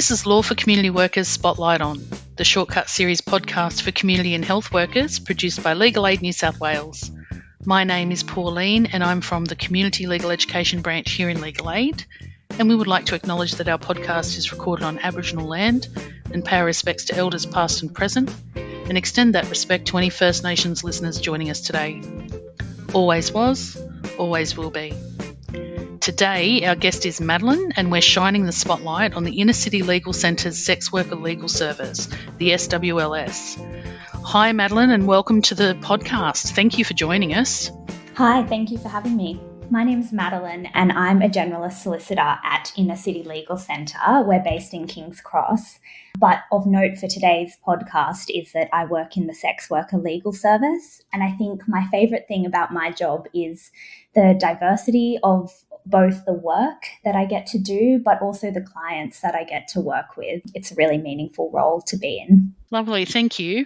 This is Law for Community Workers Spotlight On, the Shortcut Series podcast for community and health workers produced by Legal Aid New South Wales. My name is Pauline and I'm from the Community Legal Education branch here in Legal Aid, and we would like to acknowledge that our podcast is recorded on Aboriginal land and pay our respects to Elders past and present, and extend that respect to any First Nations listeners joining us today. Always was, always will be. Today, our guest is Madeline, and we're shining the spotlight on the Inner City Legal Centre's Sex Worker Legal Service, the SWLS. Hi, Madeline, and welcome to the podcast. Thank you for joining us. Hi, thank you for having me. My name's Madeline, and I'm a generalist solicitor at Inner City Legal Centre. We're based in King's Cross. But of note for today's podcast is that I work in the Sex Worker Legal Service, and I think my favourite thing about my job is the diversity of both the work that I get to do, but also the clients that I get to work with. It's a really meaningful role to be in. Lovely, thank you.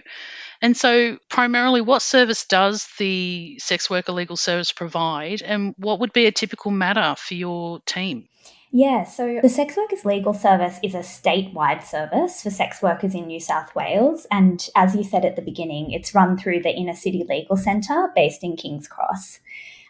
And so primarily, what service does the Sex Worker Legal Service provide, and what would be a typical matter for your team? Yeah, so the Sex Workers Legal Service is a statewide service for sex workers in New South Wales. And as you said at the beginning, it's run through the Inner City Legal Centre based in King's Cross.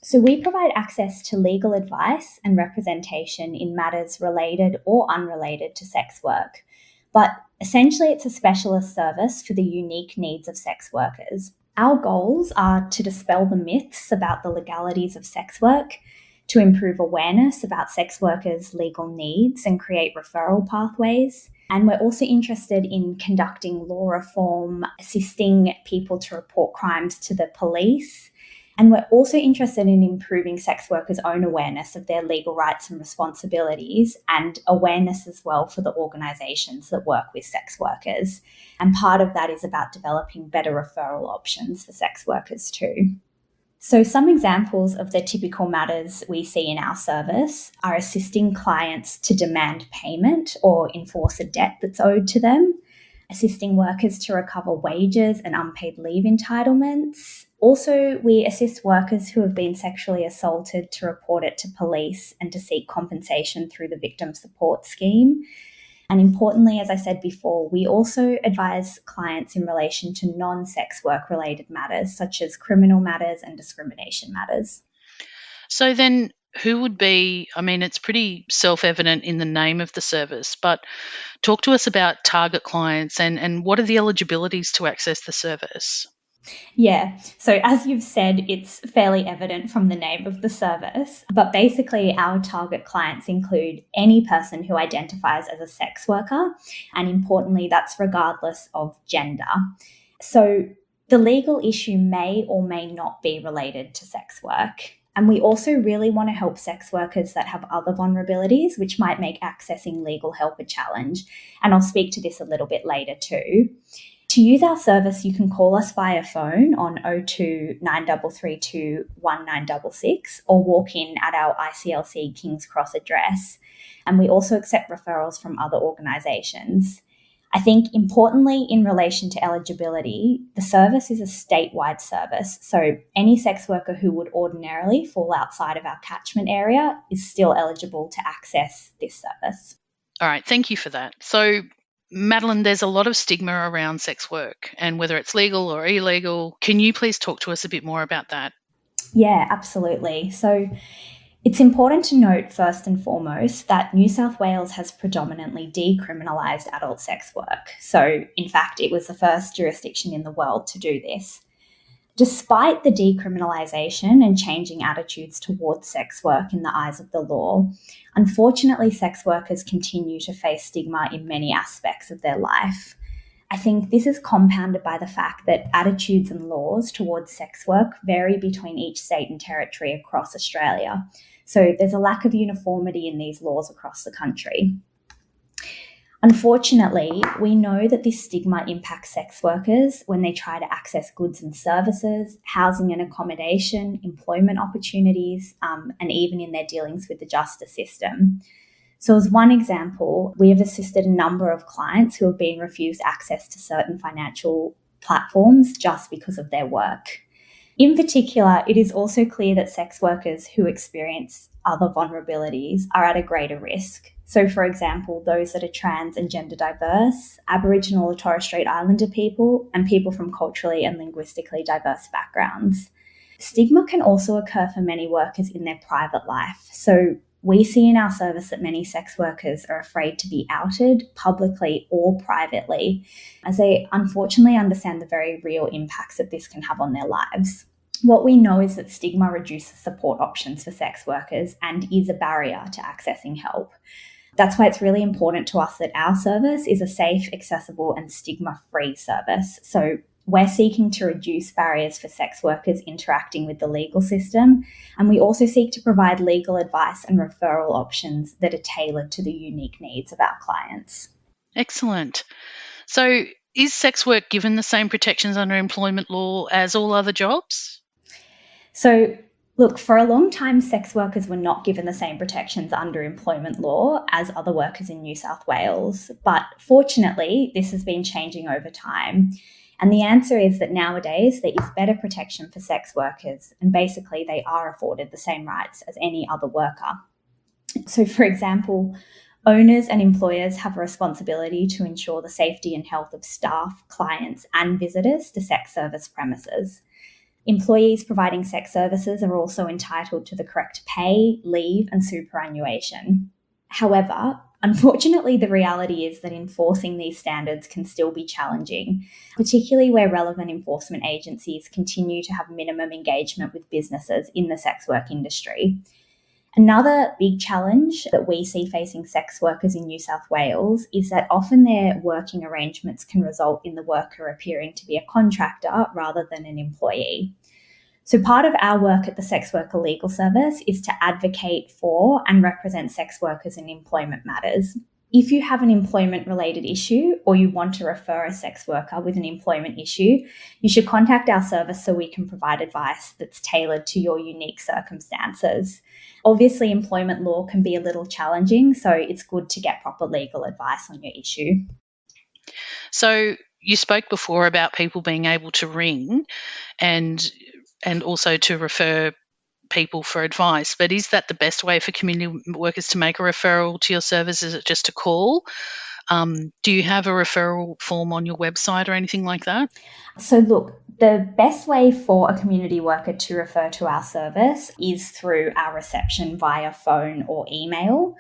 So we provide access to legal advice and representation in matters related or unrelated to sex work. But essentially, it's a specialist service for the unique needs of sex workers. Our goals are to dispel the myths about the legalities of sex work, to improve awareness about sex workers' legal needs and create referral pathways. And we're also interested in conducting law reform, assisting people to report crimes to the police. And we're also interested in improving sex workers' own awareness of their legal rights and responsibilities, and awareness as well for the organisations that work with sex workers. And part of that is about developing better referral options for sex workers too. So some examples of the typical matters we see in our service are assisting clients to demand payment or enforce a debt that's owed to them, assisting workers to recover wages and unpaid leave entitlements. Also, we assist workers who have been sexually assaulted to report it to police and to seek compensation through the Victim Support Scheme. And importantly, as I said before, we also advise clients in relation to non-sex work-related matters, such as criminal matters and discrimination matters. So then who would be, it's pretty self-evident in the name of the service, but talk to us about target clients and what are the eligibilities to access the service? Yeah, so as you've said, it's fairly evident from the name of the service, but basically our target clients include any person who identifies as a sex worker, and importantly, that's regardless of gender. So the legal issue may or may not be related to sex work. And we also really want to help sex workers that have other vulnerabilities, which might make accessing legal help a challenge. And I'll speak to this a little bit later too. To use our service, you can call us via phone on 02 9332 1966 or walk in at our ICLC King's Cross address. And we also accept referrals from other organisations. I think importantly, in relation to eligibility, the service is a statewide service. So any sex worker who would ordinarily fall outside of our catchment area is still eligible to access this service. All right, thank you for that. So Madeline, there's a lot of stigma around sex work and whether it's legal or illegal. Can you please talk to us a bit more about that? Yeah, absolutely. So it's important to note first and foremost that New South Wales has predominantly decriminalised adult sex work. So in fact, it was the first jurisdiction in the world to do this. Despite the decriminalisation and changing attitudes towards sex work in the eyes of the law, unfortunately, sex workers continue to face stigma in many aspects of their life. I think this is compounded by the fact that attitudes and laws towards sex work vary between each state and territory across Australia. So there's a lack of uniformity in these laws across the country. Unfortunately, we know that this stigma impacts sex workers when they try to access goods and services, housing and accommodation, employment opportunities, and even in their dealings with the justice system. So as one example, we have assisted a number of clients who have been refused access to certain financial platforms just because of their work. In particular, it is also clear that sex workers who experience other vulnerabilities are at a greater risk. So, for example, those that are trans and gender diverse, Aboriginal or Torres Strait Islander people, and people from culturally and linguistically diverse backgrounds. Stigma can also occur for many workers in their private life. So, we see in our service that many sex workers are afraid to be outed publicly or privately, as they unfortunately understand the very real impacts that this can have on their lives. What we know is that stigma reduces support options for sex workers and is a barrier to accessing help. That's why it's really important to us that our service is a safe, accessible, and stigma-free service. So we're seeking to reduce barriers for sex workers interacting with the legal system, and we also seek to provide legal advice and referral options that are tailored to the unique needs of our clients. Excellent. So, is sex work given the same protections under employment law as all other jobs? So, look, for a long time, sex workers were not given the same protections under employment law as other workers in New South Wales. But fortunately, this has been changing over time. And the answer is that nowadays there is better protection for sex workers, and basically they are afforded the same rights as any other worker. So, for example, owners and employers have a responsibility to ensure the safety and health of staff, clients, and visitors to sex service premises. Employees providing sex services are also entitled to the correct pay, leave, and superannuation. However, unfortunately, the reality is that enforcing these standards can still be challenging, particularly where relevant enforcement agencies continue to have minimum engagement with businesses in the sex work industry. Another big challenge that we see facing sex workers in New South Wales is that often their working arrangements can result in the worker appearing to be a contractor rather than an employee. So part of our work at the Sex Worker Legal Service is to advocate for and represent sex workers in employment matters. If you have an employment-related issue or you want to refer a sex worker with an employment issue, you should contact our service so we can provide advice that's tailored to your unique circumstances. Obviously, employment law can be a little challenging, so it's good to get proper legal advice on your issue. So you spoke before about people being able to ring and also to refer people for advice, but is that the best way for community workers to make a referral to your service? Is it just a call? Do you have a referral form on your website or anything like that? So look, the best way for a community worker to refer to our service is through our reception via phone or email.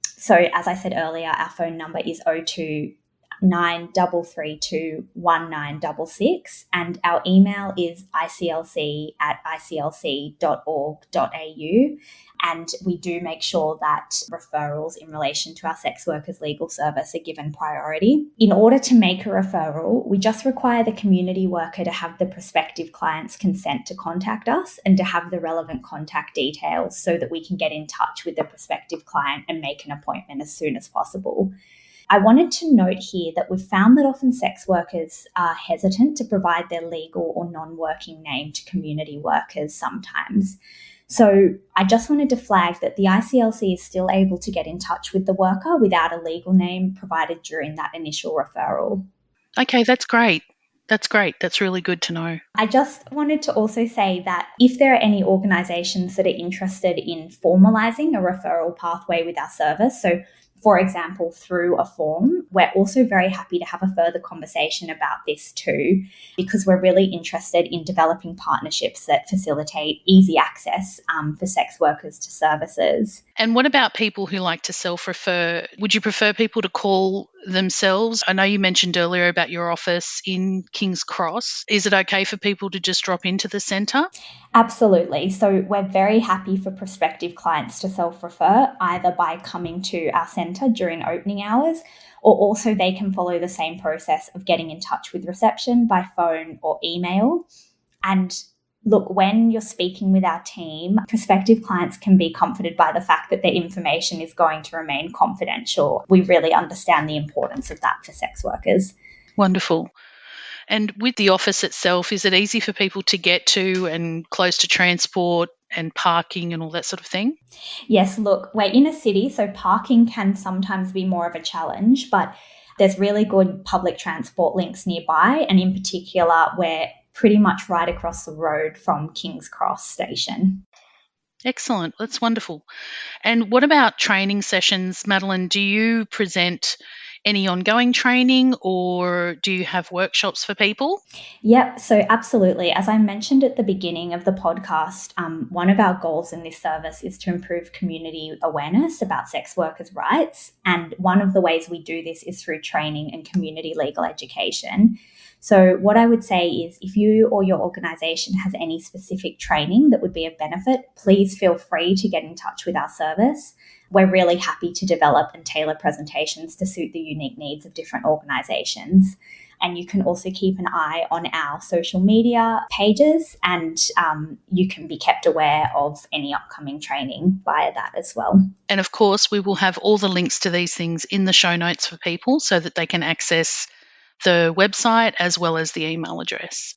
So as I said earlier, our phone number is 02 9332 1966, and our email is iclc@iclc.org.au. And we do make sure that referrals in relation to our sex workers legal service are given priority. In order to make a referral, we just require the community worker to have the prospective client's consent to contact us and to have the relevant contact details so that we can get in touch with the prospective client and make an appointment as soon as possible. I wanted to note here that we've found that often sex workers are hesitant to provide their legal or non-working name to community workers sometimes. So I just wanted to flag that the ICLC is still able to get in touch with the worker without a legal name provided during that initial referral. Okay, that's great. That's great. That's really good to know. I just wanted to also say that if there are any organisations that are interested in formalising a referral pathway with our service, so for example, through a form, we're also very happy to have a further conversation about this too, because we're really interested in developing partnerships that facilitate easy access for sex workers to services. And what about people who like to self-refer? Would you prefer people to call themselves? I know you mentioned earlier about your office in King's Cross. Is it okay for people to just drop into the centre? Absolutely. So we're very happy for prospective clients to self-refer either by coming to our centre during opening hours, or also they can follow the same process of getting in touch with reception by phone or email. And look, when you're speaking with our team, prospective clients can be comforted by the fact that their information is going to remain confidential. We really understand the importance of that for sex workers. Wonderful. And with the office itself, is it easy for people to get to and close to transport and parking and all that sort of thing? Yes, look, we're in a city, so parking can sometimes be more of a challenge, but there's really good public transport links nearby. And in particular, we're pretty much right across the road from King's Cross station. Excellent. That's wonderful. And what about training sessions, Madeline? Do you present any ongoing training or do you have workshops for people? Yep, so absolutely. As I mentioned at the beginning of the podcast, one of our goals in this service is to improve community awareness about sex workers' rights. And one of the ways we do this is through training and community legal education. So what I would say is if you or your organisation has any specific training that would be of benefit, please feel free to get in touch with our service. We're really happy to develop and tailor presentations to suit the unique needs of different organisations. And you can also keep an eye on our social media pages, and you can be kept aware of any upcoming training via that as well. And of course, we will have all the links to these things in the show notes for people so that they can access the website as well as the email address.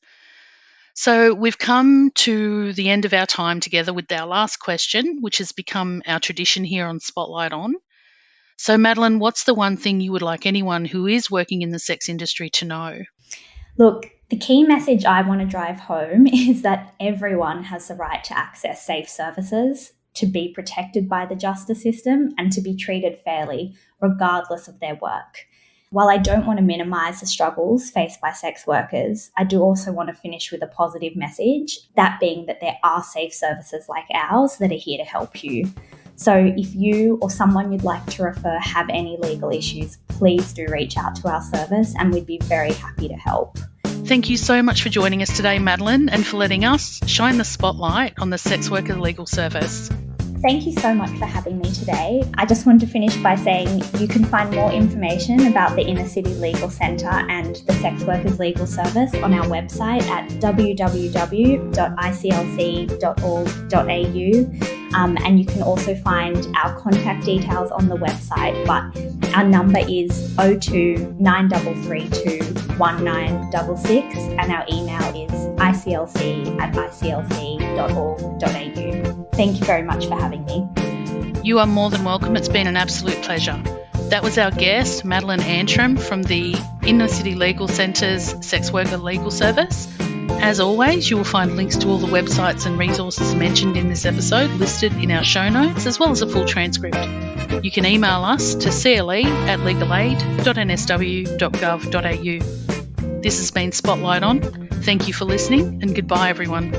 So we've come to the end of our time together with our last question, which has become our tradition here on Spotlight On. So Madeline, what's the one thing you would like anyone who is working in the sex industry to know? Look, the key message I want to drive home is that everyone has the right to access safe services, to be protected by the justice system, and to be treated fairly, regardless of their work. While I don't want to minimise the struggles faced by sex workers, I do also want to finish with a positive message, that being that there are safe services like ours that are here to help you. So if you or someone you'd like to refer have any legal issues, please do reach out to our service and we'd be very happy to help. Thank you so much for joining us today, Madeline, and for letting us shine the spotlight on the Sex Worker Legal Service. Thank you so much for having me today. I just want to finish by saying you can find more information about the Inner City Legal Centre and the Sex Workers Legal Service on our website at www.iclc.org.au. And you can also find our contact details on the website, but our number is 02 9332 1966 and our email is iclc@iclc.org.au. Thank you very much for having me. You are more than welcome. It's been an absolute pleasure. That was our guest, Madeline Antrim from the Inner City Legal Centre's Sex Worker Legal Service. As always, you will find links to all the websites and resources mentioned in this episode listed in our show notes, as well as a full transcript. You can email us to cle@legalaid.nsw.gov.au. This has been Spotlight On. Thank you for listening, and goodbye, everyone.